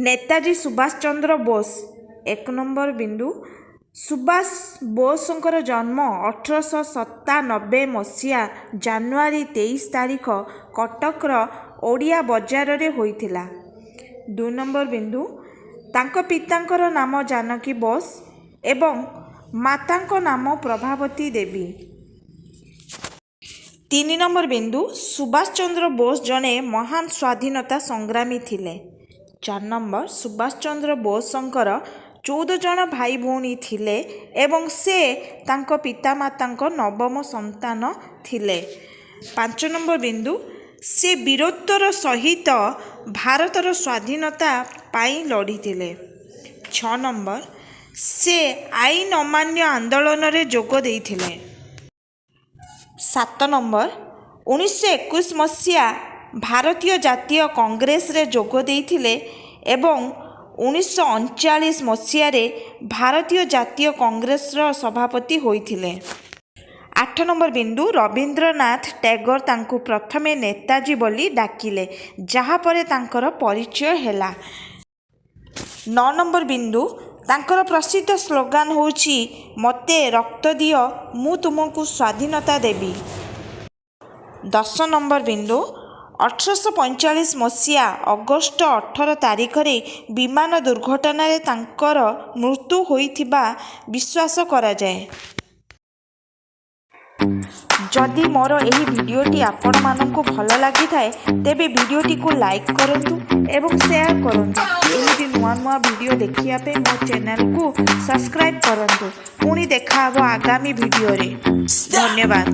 Netaji Subhash Chandra Bose 1 number बिंदु सुभाष बोसଙ୍କର जन्म 1897 मसीहा ଜାନୁଆରୀ 23 तारिख कटकर ओडिया बजार रे होइथिला। 2 नंबर बिंदु तांको पितांकर नाम जानकी बोस एवं मातांको नाम प्रभावती देवी। 3 नंबर बिंदु सुभाष चंद्र बोस जने महान स्वाधीनता संग्रामी थिले। 4 नंबर सुभाष चंद्र बोसଙ୍କର 14 जन भाई भौणी थिले एवं से तांको पितामातांको नवम संतान थिले। 5 नंबर बिंदु से वीरत्वर सहित भारतर स्वाधीनता पाई लड़ीथिले। 6 नंबर से आईन अमान्य आंदोलन रे जोग देइथिले। 7 नंबर 1921 मसीहा भारतीय जातीय कांग्रेस रे जोग देइथिले एवं 1939 मसीह भारतीय जातीय कांग्रेस सभापति होइथिले। 8 नंबर बिंदु रवींद्रनाथ टैगोर तांको प्रथमे नेताजी बोली डाकिले जहाँपर तांकर परिचय हैला। 9 नंबर बिंदु तांकर प्रसिद्ध स्लोगान होची मते रक्त दियो मु तुमको स्वाधीनता देवी। 10 नंबर बिंदु 1845 मसीहा अगस्ट 18 तारिख रे विमान दुर्घटना रे तांकर मृत्यु होइथिबा विश्वास करा जाए। जदि मोर एही वीडियोटी आपण माननकु भल लागि थाए तेबे वीडियोटी को लाइक करंतु एवं शेयर करंतु। एही नुआ नुआ वीडियो देखिया पे मो चैनल को सब्सक्राइब करंतु। पुणी देखा हबो आगामी वीडियो रे। धन्यवाद।